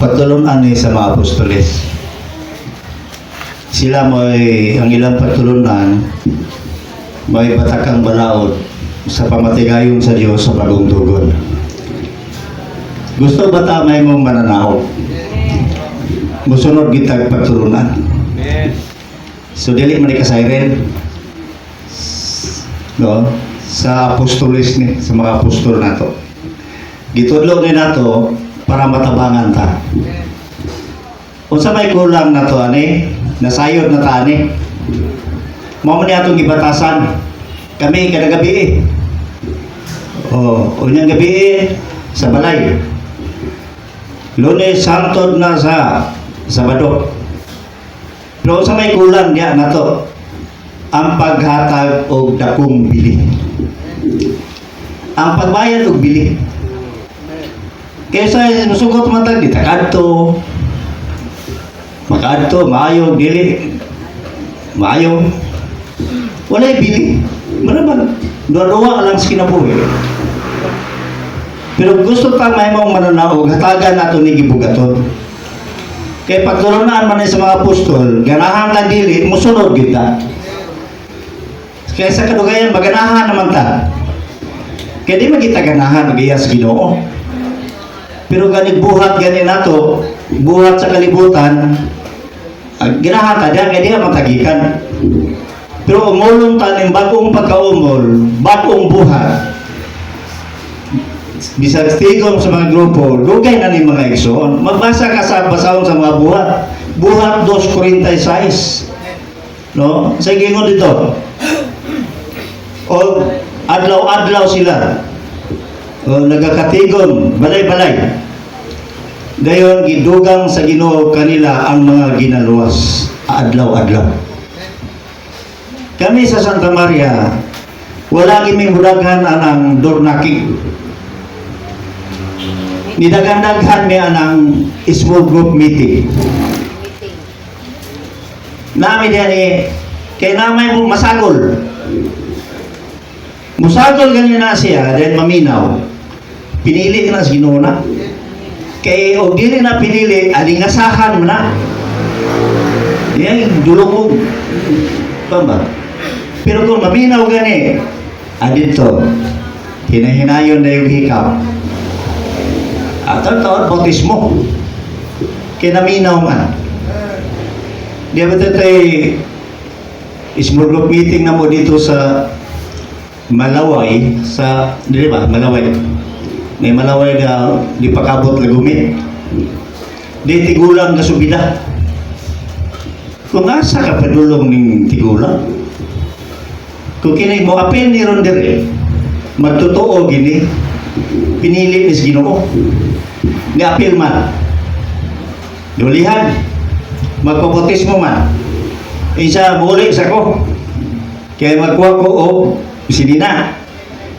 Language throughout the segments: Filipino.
patulunan ni sa mga apostoles. Sila may ang ilang patulunan may batakang balaod sa pamatigayon sa Dios sa bagong tugon. Gusto ba ta may mong mananaog? Musunod kita patulunan. So dili man ikasayren. No? Sa apostoles ni, sa mga apostol nato. Gitudlo ni nato para matabangan ta. Unsa may kulang nato ani? Nasayod na ta ani. Mao man atong gibatasan. Kami kada gabi unyang gabi sa balay. Lunes hangtod na sa Sabado. Pero sa may kulang diya nato ang paghatag og dakong bili. Ang pagbayad og bili. Kaysa musugot man tag di takadto. Makadto maayo dili. Maayo. Walay bili. Manaman duwa lang sa kinabuhi. Pero gusto pa may mong mananaog, hatagan nato ni gibugaton. Kaya pagtulunan man sa mga apostol, ganahan ta dili, musunod kita. Kaya sa kadugayan, maganahan naman ta. Kaya di magita ganahan, magiyas Ginoo. Pero ganit buhat gani nato, buhat sa kalibutan, ganahan ta diyan, kaya di ka matagikan. Pero umulong ta ng bagong pagkaumol, bagong buhat. Bisag tigom sa mga grupo, lugay na ni mga igsoon. Magbasa ka sa basahon sa mga buhat. Buhat 2:46. No? Sa gingon dito. O adlaw-adlaw sila. O nagakatigom, balay-balay. Gayon gidugang sa Ginoo kanila ang mga ginaluwas adlaw-adlaw. Kami sa Santa Maria, wala kaming budaghan anang dornaki. Nidagandaghan mi anang small group meeting. Nami diyan kay namay mo masagol. Musagol ganyan na siya, dahil maminaw. Pinili na si Ginoo na. Kay o dili na pinili, alingasahan mo na. Yan, dulong mo. Pamba. Pero kung maminaw gani, adito, hinahinayon na yung hikaw. At taon, bautismo. Kinaminaw man. Di ba ito small group meeting na mo dito sa Malaway, sa, di ba, Malaway. May Malaway na di pakabot na gumit. Di tigulang na subida. Kung asa ka padulong ng tigulang, kung kinay mo, apel ni ron dire, magtotoo gini, pinili ni Ginoo. Ni apil man. Dulihan. Magpapotismo man. Isa muli sa ko. Kaya magkuha ko o sinina.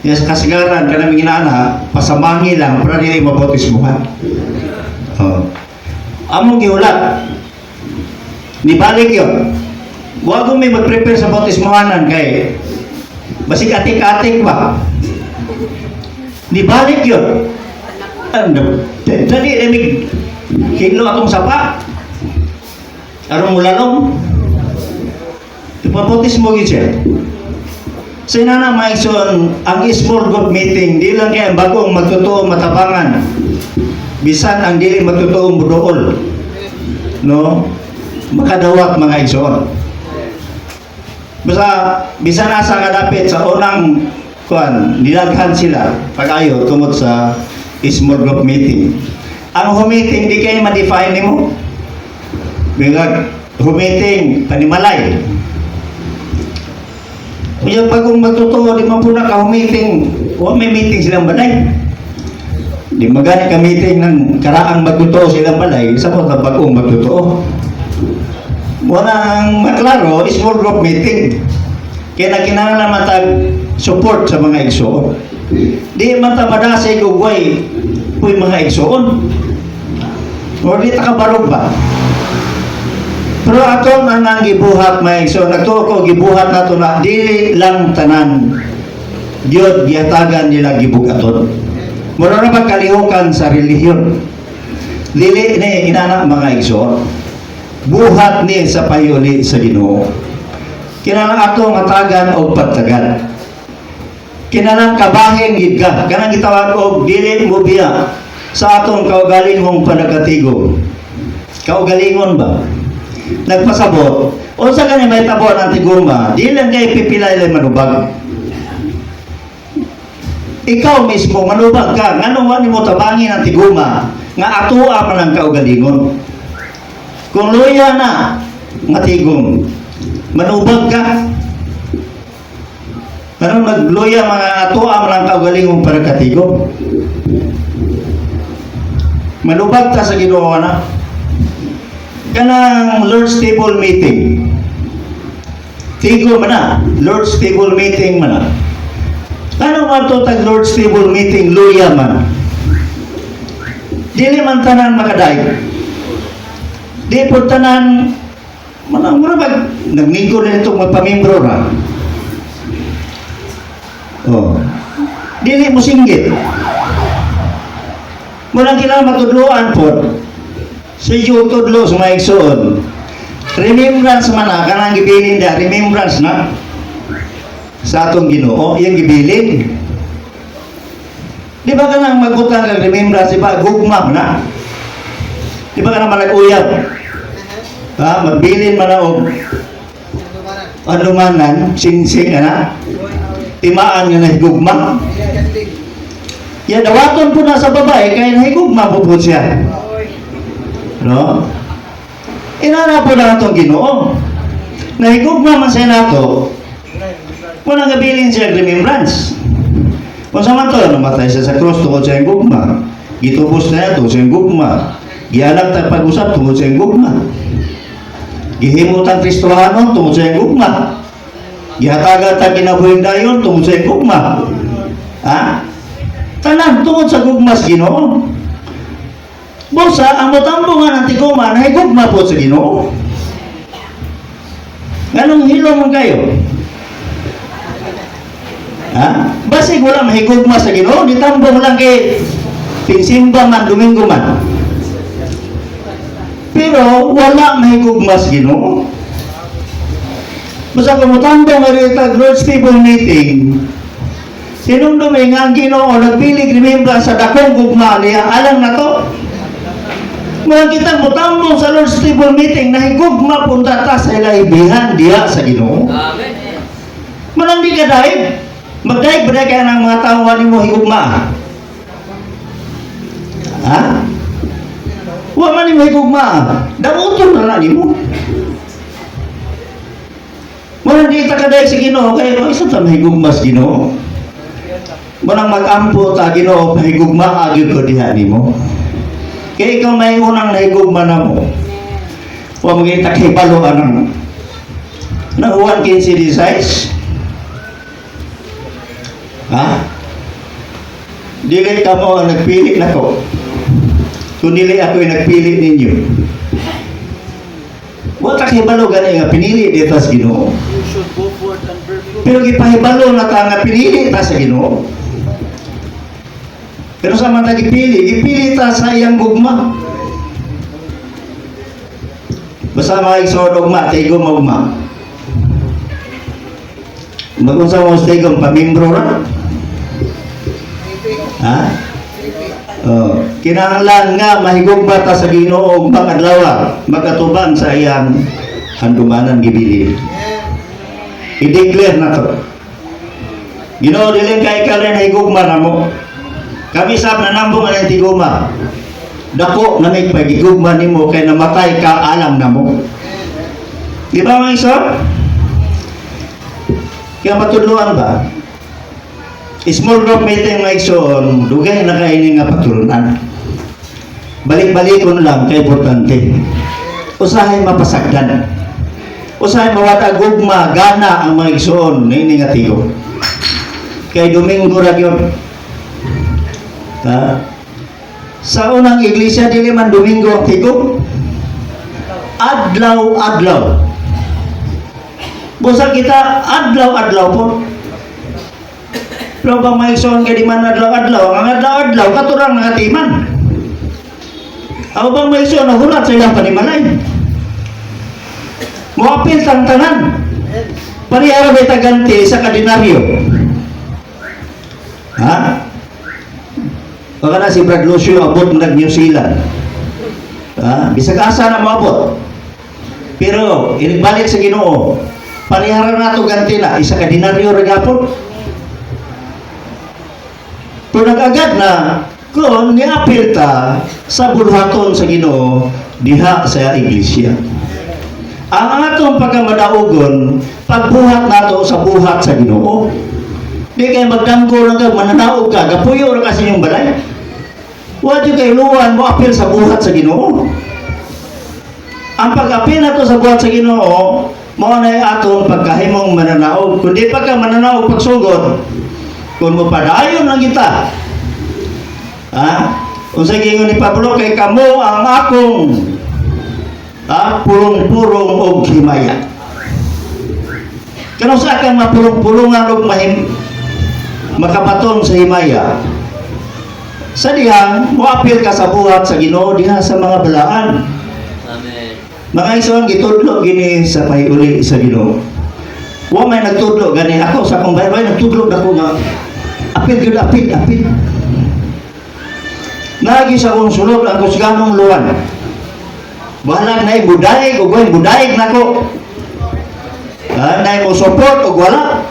Yung sa kasagaran ka namin ginana, pasamangi lang para nila mapotismuhan. Among giulat. Nibalik yun. Huwag kong may mag-prepare sa bautismuhanan kay basig atik-atik ba? Nibalik yun. Dali remig kilo akong sapa. Arong mulalong. Ipapotis mo gid siya. Sa inana maison ang small group meeting di lang kay bagong magtotoo matabangan. Bisan ang dili magtotoo budool. No? Makadawat mga igsoon. Basta bisan asa kadapit sa unang kuan, nilaghan sila pag-ayo tungod sa small group meeting. Ang humiting di kayo ma-define mo. Bigag humiting panimalay. Kaya bagong magtotoo, di man po na ka-humiting. O may meeting silang balay. Di magani ka-meeting ng karaang magtotoo silang balay, sa po na bagong magtotoo. Wala ang maklaro, small group meeting. Kaya nakinahanglan matag support sa mga igsoon. Di man ta madasay ugway puy mga igsoon. O di ta kabarog ba? Pero ato nang gibuhat mga igsoon, nagtuo ko gibuhat nato na dili lang tanan Diod gihatagan nila gibugaton. Mura na pagkalihukan sa relihiyon. Dili ni inana mga igsoon. Buhat ni sa payuli sa Ginoo. Kinahanglan ato matagan og pagtagan. Kinahanglan kabahin gid ka. Kanang gitawag og dili mo biya sa atong kaugalingong panagkatigo. Kaugalingon ba? Nagpasabot. Unsa gani may tabo ng tiguma? Di lang kay pipilay lang manubag. Ikaw mismo manubag ka. Ngano wa nimo tabangin ang tiguma nga atoa man ang kaugalingon. Kung luya na nga tigom, manubag ka. Ano nagluya mga atoa man ang kaugalingong para katigom. Manubag ta sa Ginoo na. Kanang Lord's Table meeting. Tigo man na, Lord's Table meeting man na. Ano man ito tag Lord's Table meeting, luya man. Dili man tanan makaday. Di po tanan, manang marabag, nagminggo na itong magpamimbro ra. Oh. Dili mo singgit. Mulang kailangan matudloan po. Sa iyo tudlo sa mga igsoon. Remembrance man na, kanang gibilin da, remembrance na. Sa atong Ginoo, yung gibilin. Di ba kanang magbutang kag remembrance, di ba? Gugma na. Di ba kanang malaguyab? Ha, magbilin man na og anumanan, sing-sing na. Timaan nga nahigugma. Ya dawaton po na sa babae kaya nahigugma po po siya. No? Inana po na itong Ginoo. Nahigugma man siya nato. Kung nagabilin siya remembrance. Kung sa man to, namatay siya sa cross tungkol siya yung gugma. Gitubos na ito siya yung gugma. Gianak tayo pag-usap tungkol siya yung gugma. Gihimutan Kristohanon tungkol sa iyong gugma. Gihatagan ta kinabuhing dayon tungkol sa iyong gugma. Ha? Tanan tungkol sa gugma sa Ginoo. Busa, ang mutambungan ng tiguma na gugma po sa Ginoo. Ganong hilong kayo? Ha? Basig wala mahigugma sa Ginoo, ditambong lang kay pinsimba man, Domingo man. Pero wala mahigugma sa Ginoo. Basta kumutambong nga rito, Lord's Table meeting, sinumdumi nga ang Ginoo, nagpilig remember sa dakong gugma niya, alam na to. Mga kitang mutambong sa Lord's Table meeting, nahigugma punta ta sa ilaibihan diya sa Ginoo. Amen. Manang di ka dahil, magdaig ba kaya ng mga tao wali mo higugma? Ha? Wa man mo higugma. Damuton na lang mo. Muna di takaday sa Ginoo kaya isa ta mahigugma sa Ginoo. Munang mag-ampo ta Ginoo pahigugma agi ko diha nimo. Kaya ikaw may unang nahigugma na mo. Wa magita kay balo anang Juan 15:16. Ha? Dili ka mo ang nagpili na ko. Kung dili ako yung nagpili ninyo. Wala kahibalo gani nga pinili dito sa Ginoo. Pero gipahibalo na ta nga pinili ta sa Ginoo. Pero sa mga gipili ta sa iyang gugma. Basta mga igsoon ugma, tigom ugma. Mag-unsa mo sa tigom, pamimbro ra. Ha? Oh, kinahanglan nga mahigugma ta sa Ginoo ug pag-adlaw magatubang sa iyang handumanan gibilin. I-declare na to. Ginoo dili kay kalen higugma na mo. Kami sab na nambong ang tiguma. Dako na may pagigugma nimo kay namatay ka alam na mo. Di ba mga isa? Kaya matudluan ba? Small group meeting mga igsoon, dugay na kainin nga paturunan. Balik-balikon lang kay importante. Usahay mapasagdan. Usahay mawata gugma, gana ang mga igsoon na ini nga tiyo. Kay Domingo ra gyud. Sa unang iglesia dili man Domingo ang tigo. Adlaw-adlaw. Busa kita adlaw-adlaw po. Pero bang may igsoon kay di man adlaw-adlaw, ang adlaw-adlaw katurang nga timan. Ang bang may iso nahulat sa ilang panimalay. Muapil tantanan. Parihara may taganti sa kadinaryo. Ha? Baka na si Brad Lucio abot nag New Zealand. Ha? Bisag asa na maabot. Pero inibalik sa Ginoo. Parihara na ito ganti na isa kadinaryo regapon. Pero nag-agad na kung niapil ta sa bulhaton sa Ginoo diha sa iglesia. Ang atong pagkamadaugon, pagbuhat nato sa buhat sa Ginoo. Di kayo magdanggo lang ka, mananaog ka, gapuyo na kasi yung balay. Huwag yung kayo luwan mo apil sa buhat sa Ginoo. Ang pag-apil nato sa buhat sa Ginoo, mao na atong pagkahimong mananaog. Kung di pa ka mananaog pagsugod, kung mo padayon lang kita, kung sa gingon ni Pablo, kay kamo ang akong purong-purong og himaya. Kano sa kang mapurong-purungan og makapaton sa himaya. Sa dihang, muapil ka sa buhat sa Ginoo diha sa mga balaan. Amen. Mga isang gitudlo gini sa pahiuli sa Ginoo. Wa may nagtudlo gani ako sa akong baybay nagtudlo dako nga apil gyud apil. Nagi sa akong sulod ang kusganong luwan. Bahala na budayig o budayig na ko. Na mo support o wala.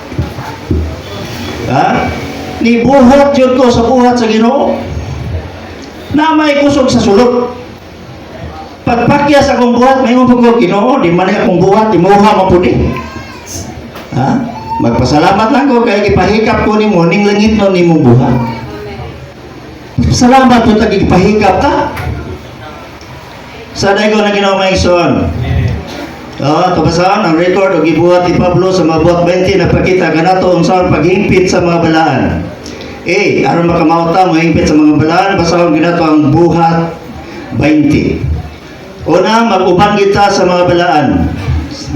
Ni buhat yun ko sa buhat sa Ginoo. Na may kusog sa sulod. Pagpakya sa akong buhat, may mo pagod Ginoo, di man akong buhat, di muha mapudi. Magpasalamat lang ko kaya ipahikap ko ni mo, ning langit no ni mo buhat. Salamat po tagipahikap ta. Sanay ko na Ginoo maigsoon. Kabasahan ang record o gibuhat ni Pablo sa mga buhat 20 na pakita kanato unsaon paghimpit sa mga balaan. Aron makamauta mahimpit sa mga balaan, basahon ginato ang buhat 20. Una, mag-uban kita sa mga balaan.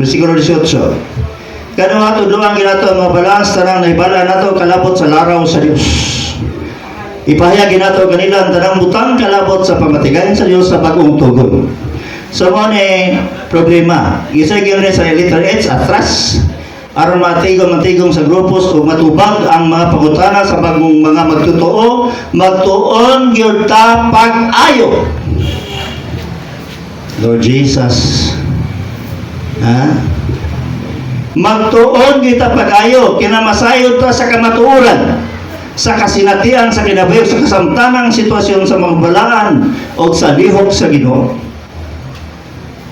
Versikulo 18. Kano ato duang ginato ang mga balaan sa tanang nahibalaan nato kalabot sa laraw sa Dios. Ipahayag nato kanila ang tanang butang kalabot sa pamatigayon sa Dios sa bagong tugon. So mo ni problema. Isa gyud sa letter H atras aron matigom sa grupos ug matubag ang mga pangutana sa bagong mga magtotoo, magtuon gyud ta pag-ayo. Lord Jesus. Magtuon kita pag-ayo kinamasayod ta sa kamatuoran, sa kasinatian, sa kinabayo, sa kasamtanang sitwasyon sa mga balaan o sa lihok sa Ginoo.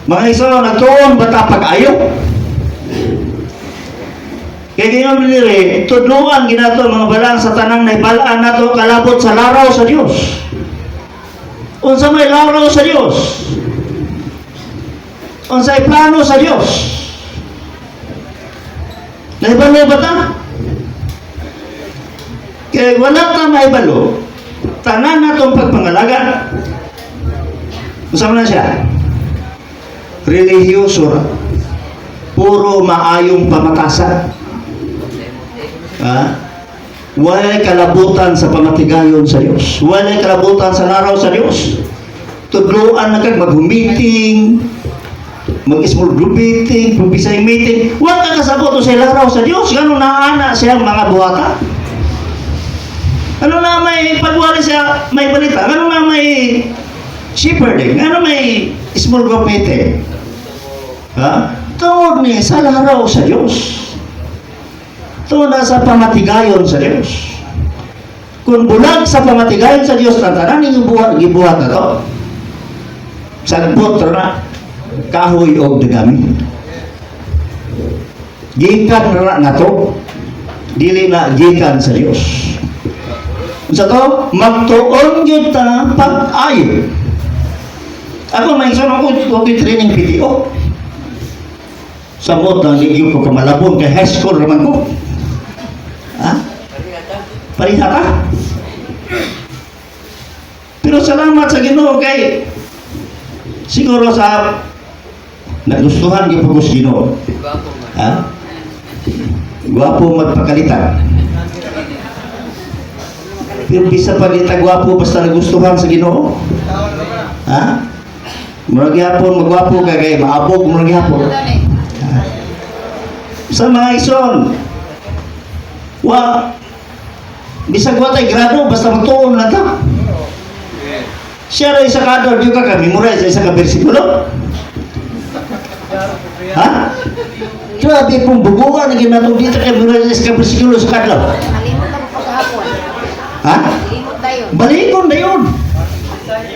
Mga isa, nagtuon ba ta pag-ayo? Kaya Ginoo binili, tudluan ginato mga balaan sa tanang naibalaan nato kalabot sa laraw sa Dios. Unsa may laraw sa Dios? Unsay plano sa Dios? Naibalo ba ta? Kaya wala ta maibalo, tanan natong pagpangalaga. Usama na siya. Relihiyoso ra. Puro maayong pamatasan. Walay kalabutan sa pamatigayon sa Dios. Walay kalabutan sa laraw sa Dios. Tudluan na kag mag-meeting, mag-small group meeting, pubisay meeting. Huwag ka kasabot sa laraw sa Dios. Ganun naana siyang mga buhata. Ano na may pagwali siya, may balita. Ano na may shepherding. Ano may small group meeting. Tungod ni sa laraw sa Dios. Tungod na sa pamatigayon sa Dios. Kung bulag sa pamatigayon sa Dios, tantanan yung gibuhat na to. Sagbot na kahoy o dagami. Gikan na to. Dili na gikan sa Dios. Sa to, magtuon kita pag-ayo. Ako may isang ako training PTO. Samot na ligyo ko kamalabon kay high school raman ko. Parihata. Pero salamat sa Ginoo kay siguro sa nagustuhan yung pagos Ginoo. Gwapo magpakalitan. Pero bisa pa kita gwapo basta nagustuhan sa Ginoo. Murag gihapon magwapo ka kay maabog murag gihapon. Sa mga ison, bisag wa tay grado basta magtuon na ta. Siya rin sa kador, di ka memorize sa isang bersikulo. Ha? Grabe pong bubuan na ginatong dito kay memorize sa bersikulo sa kadlaw. Malimot ang paghapon. Ha? Malimot na yun. Balikon na yun.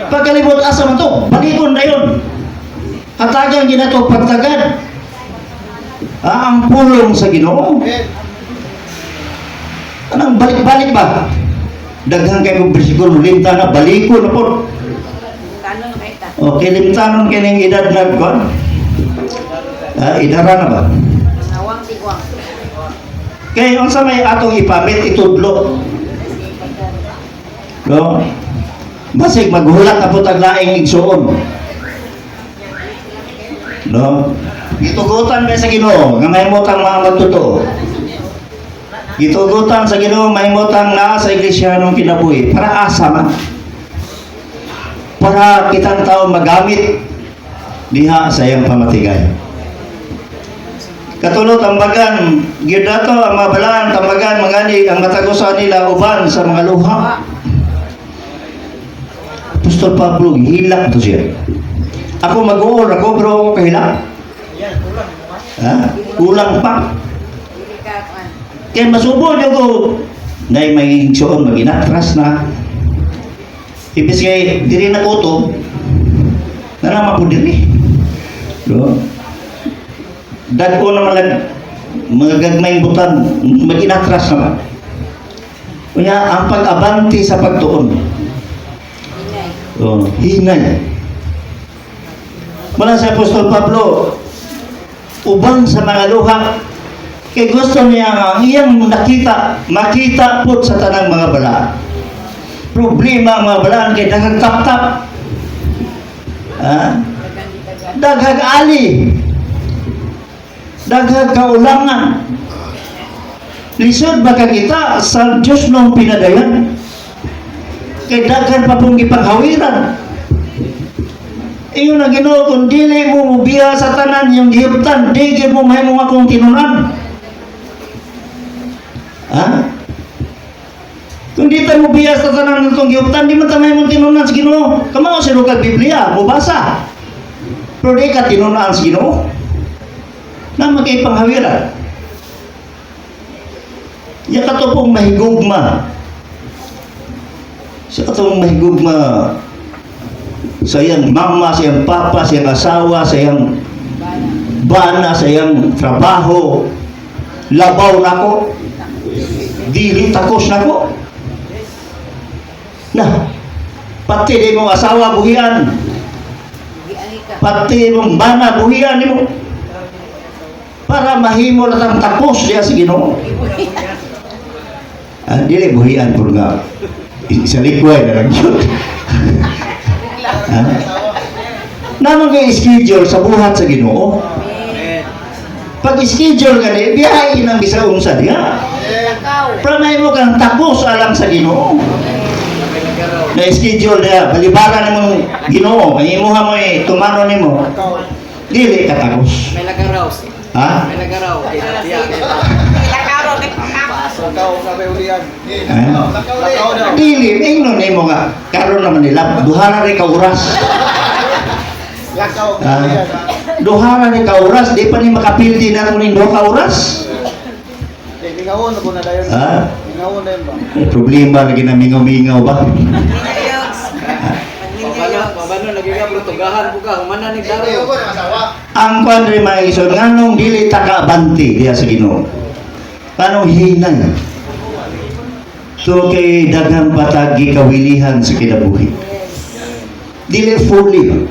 Pagkalimot asa man to, balikon na yun. Hatagang ginato pagtagad. Ang pulong sa Ginoo. Anong balik-balik ba? Daghang kayo bersikulo, limta na, balikon na po. Kano na kayo ta? Okay, limtanon kining edad na kon. Idara na ba? Nawang tigwang. Kaya yung sa may atong ipamit, itudlo. No? Basig maghulat na po taglaing igsuon. No? Gitugutan ba sa Ginoo nga mahimutang mga magtotoo. Gitugutan sa Ginoo mahimutang naa sa iglesia nung kinabuhi. Para asa man. Para kitang tao magamit diha sa iyang pamatigay. Katulad tambagan, gyud dato ang mga balaan tambagan mangani ang matagusan nila uban sa mga luha. Apostol Pablo hilak to siya. Ako mag-uol ako pero ako kahilak. Kulang pa. Dili ka kuan. Kaya masubo niyo ko na may suon maginatras na. Ibig kay diri na kuto na naman po diri. Do. Dagko na malag mga gagmayng butan maginatras naman. Kunya ang pag-abanti sa pagtuon. Inay. Hinay. Mula sa Apostol Pablo, uban sa mga luha, kay gusto niya nga iyang makita po sa tanang mga balaan. Problema ang mga balaan kay daghang tap-tap. Daghang ali. Daghang kaulangan. Lisod ba ka kita sa Diyos nung pinadayan? Kay daghan pa pong ipanghawiran. Iyon na Ginoo kung dili mo mubiya sa tanan yung gihuptan, di gyud mo mahimo akong tinunan. Kung di tayo mubiya sa tanan ng gihuptan, di man tayo mahimo tinunan sa Ginoo. Kamao sa lugar Biblia, mubasa. Pero di ka tinunan sa Ginoo. Na magkaipanghawiran. Yan ka to pong mahigugma. Sa katong mahigugma sa iyang mama, sa iyang papa, sa iyang asawa, sa iyang bana, sa iyang trabaho, labaw na ko, dili takos na ko. Na, pati di mong asawa buhian, Giani ka. pati mong bana buhian ni mo, para mahimo na tang tapos diya sa Ginoo. Dili buhian po nga, isa likway na lang yun. Naman kayo schedule sa buhat sa Ginoo. Pag schedule ka niya, biyahin ang bisaong sa diya. Lakaw. Pranay mo kang tapos alang sa Ginoo. Na schedule niya, balibaran mo Ginoo. Ang imuha mo tumano ni mo. Dili ka tapos. May lagaraw. Ha? May lagaraw. Lakaw ni Lakaw sa may ulian. Dili, ingnon ni mo nga. Karon naman nila, duhara rin ka oras. Lakaw. Duhara rin ka oras, di pa ni makapildi na kung duha ka oras. Ngawon ako na dayon. Ngawon na yun ba? May problema lagi na mingaw-mingaw ba? Mabano lagi ka bro tugahan po ka. Humana ni Daro. Ang kwadre mga ison, nganong dili takabanti diya sa Ginoo. Anong hinay? So kay daghang patagi kawilihan sa kinabuhi. Dili fully.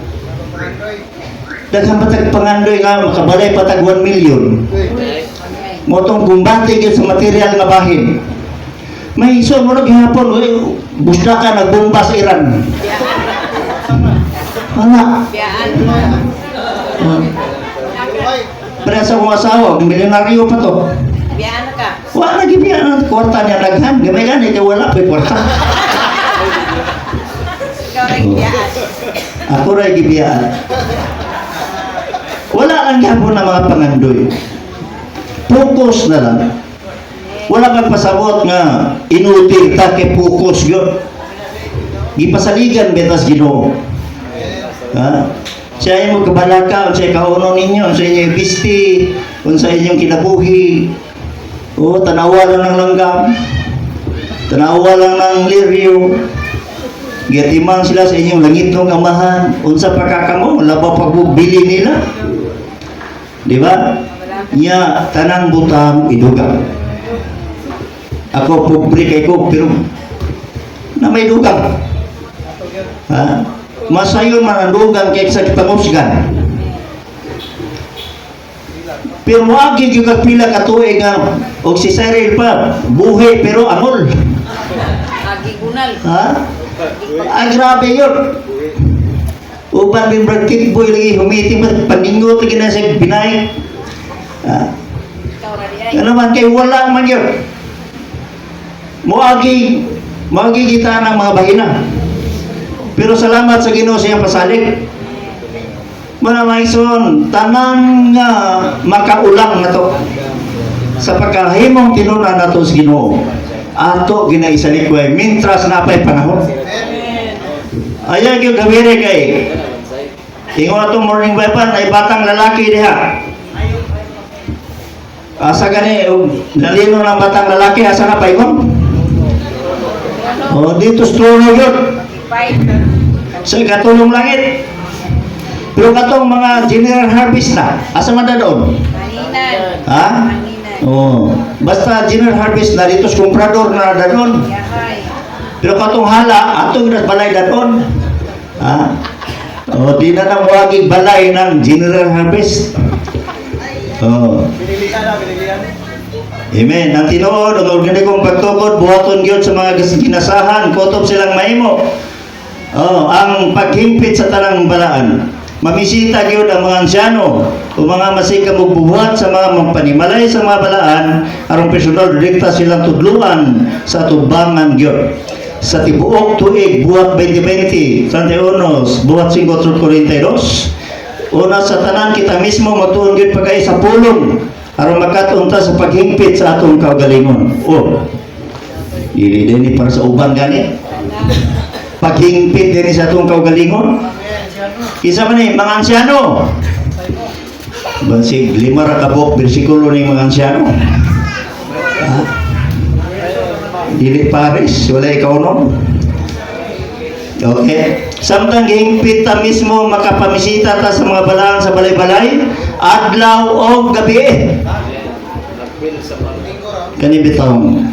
Daghang patag pangandoy nga makabalay patag 1 million. Motong gumbati gyud sa material nga bahin. May ison mo gihapon busda ka nagbomba sa Iran. Wala. Biyaan. Pero sa kong asawa, milyonaryo pa to. Biyaan ka. Wala na gibiyan ang kwarta niya daghan. Gamay gani kay wala pa kwarta. Ikaw rin biyaan. Ako ray gibiyaan. Wala lang gyapon na mga pangandoy. Focus na lang. Wala kang pasabot nga inutil ta kay focus gyud. Gipasaligan betas Ginoo. Ha? Siya imong kabalaka, unsay kauno ninyo, unsay inyong bisti, unsay inyong kinabuhi. O tanawa lang ng langgam. Tanawa lang ng liryo. Giatiman sila sa inyong langit ng amahan. Unsa pa kakamo, labaw pagbili nila. Di ba? Nya tanang butang idugang. Ako pobre kay ko pero na may dugang. Ha? Masayon man ang dugang kaysa pangusgan. Pero wagi gyud kag pila ka tuig nga og si Cyril pa buhi pero amol. Agi gunal. Ha? Ay grabe yun. Uban din Brad Pitt boy lagi humiting paningot lagi na sa binay. Ha? Ikaw ra di ay. Ano man kay wala man yun. Moagi kita ng mga bahina. Pero salamat sa Ginoo sa iyang pasalig. Manamaison, tanang nga makaulang na to. Sa pagkahimong tinunan na to sa Ginoo. Ato ginaisalikoy, mintras na pa'y panahon. Ayan yung gawiri kay. Ingon na itong morning weapon ay batang lalaki diha. Asa gani, nalino ng batang lalaki, asa na pa ikon? O, dito strono yun. Fight. Sa katulong langit. Pero katong mga general harvest na, asa man na doon? Manginan. Ha? Manginan. Oh, basta general harvest na dito sa comprador na doon. Yahay. Pero katong hala, atong balay na doon. Ha? O, di na nang waging balay ng general harvest. Oh. Binilian na, binilian. Amen. Ang tinuod, ang organikong pagtukod, buhaton gyud sa mga ginasahan, kutob silang mahimo. Oh, ang paghimpit sa tanang balaan. Mamisita gyud ang mga ansyano o mga masikam og bubuhat sa mga magpanimalay sa mga balaan aron personal direkta silang tudluan sa tubangan gyud. Sa tibuok tuig buhat 2020, 31, buhat 5:42. Una sa tanan kita mismo magtuon gyud pagay sa pulong aron makatunta sa paghimpit sa atong kaugalingon. Oh. Dili din para sa uban gani. Paghimpit din sa atong kaugalingon. Isa man ni mga ansyano. Bansig 5 ra kabok bersikulo ni mga ansyano. Ha? Dili pares, wala ikaw no. Okay. Samtang gihimpit ta mismo makapamisita ta sa mga balaan sa balay-balay, adlaw o gabi. Kani bitong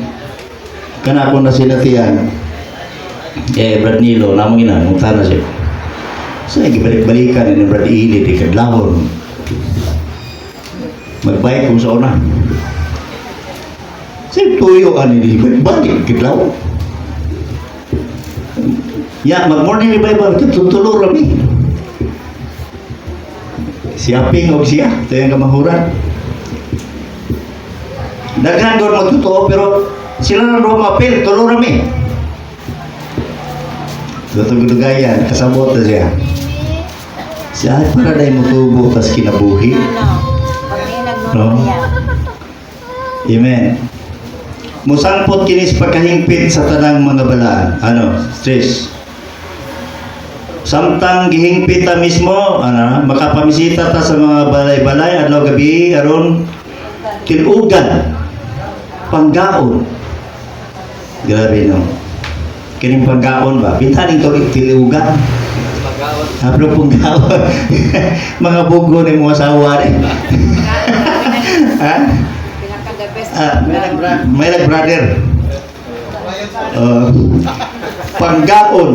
kana ko na sinatian. Brad Nilo namong ina mutana siya. Sa gibalik-balikan ni Brad Ili di kadlawon. Magbay kung sa una. Sa tuyo ani di balik kadlawon. Ya, mag-morning revival tutulor rami. Siaping og siya, ito yung kamahuran. Daghan doon magtotoo pero sila na doon mapil, tulor rami. Tutugdugayan, kasabot na siya. Siya ay para dahil mutubo tas kinabuhi. Ano? No? Pag niya. Amen. Musangpot kinis pagkahimpit sa tanang mga balaan. Ano? Stress. Samtang gihingpit ta mismo, makapamisita ta sa mga balay-balay adlaw gabi aron tilugan, panggaon. Grabe no. Kining panggaon ba? Bintaning to tilugan. Apro panggaon. Mga bugo ni mga asawa ni. Ha? Pinaka-the best. May nag-brother. Panggaon.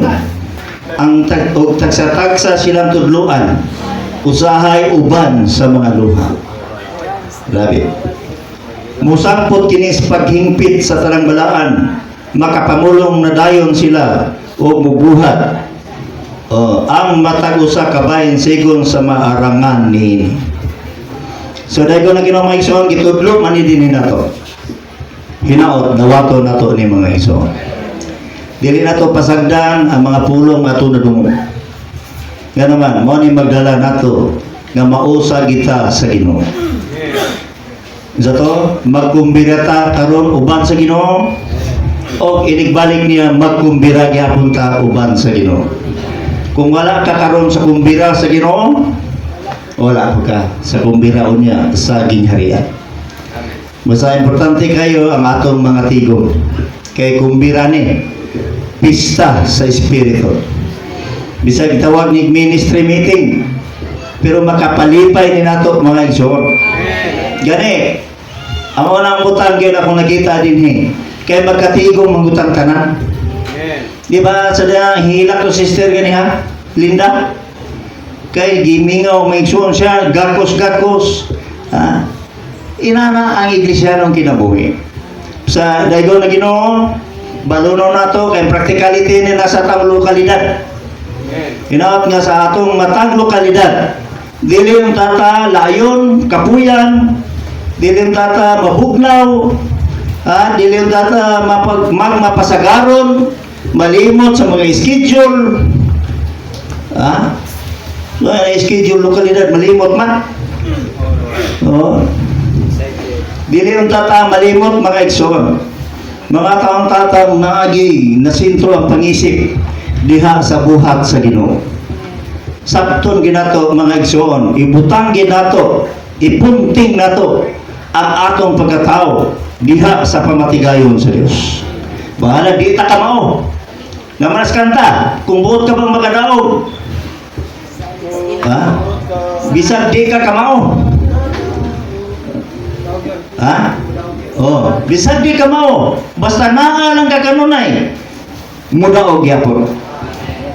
Ang tagsa-tagsa silang tudluan. Usahay uban sa mga luha. Grabe. Musangpot kinis paghingpit sa tanang balaan. Makapamulong na dayon sila o mubuhat. Ang matag usa ka bahin sigon sa maarangan niini. So dahil ko na ginawa mga igsoon, gitudlo man din nato. Hinaot, nawato nato ni mga igsoon. Dili nato pasagdan ang mga pulong ato na dungo. Nga naman, mo ni magdala nato nga mausa kita sa Ginoo. Sa to, magkumbira ta karon uban sa Ginoo o inigbalik niya magkumbira gyapon ta uban sa Ginoo. Kung wala ka karon sa kumbira sa Ginoo, wala ka sa kumbira unya sa gingharian. Basta importante kayo ang atong mga tigom. Kay kumbira ni pista sa espiritu. Bisag itawag ni ministry meeting, pero makapalipay ni nato mga igsoon. Gani, ang unang butang gyud akong nakita dinhi, kay magkatigom ang butang tanan. Di ba sa hilak to sister gani ha? Linda? Kay gimingaw may igsoon siya, gakos-gakos. Ha? Inana ang iglesia ng kinabuhi. Sa daygon na Ginoo, baluno nato kay practicality ni nasa tang lokalidad. Inaot nga sa atong matang lokalidad, dili yung tata layon, kapuyan, dili yung tata mabugnaw, dili yung tata mapasagaron, malimot sa mga schedule. So, schedule lokalidad, malimot man. Dili yung tata malimot mga igsoon. Mga taong tatang naagi na sintro ang pangisip diha sa buhat sa Ginoo. Sabton ginato mga igsoon, ibutang ginato, ipunting nato ang atong pagkatao diha sa pamatigayon sa Dios. Bahala di ta kamao. Namanas kanta, kung buot ka bang magadaog. Bisag di ka kamao. Bisag di kamao. Basta naa lang ka kanunay. Mudaog gyapon.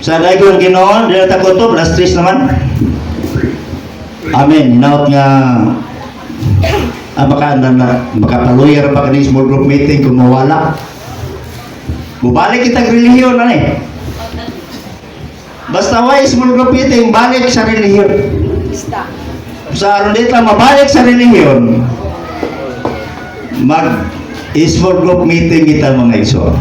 Sa daygon Ginoo, dili ta kutob, last 3 naman. Amen. Hinaot nga makapaluyar pa ka ni small group meeting kung mawala. Bubalik kitag relihiyon ani. Basta way small group meeting, balik sa relihiyon. Pista. Sa aron dito mabalik sa relihiyon, mag small group meeting kita mga igsoon.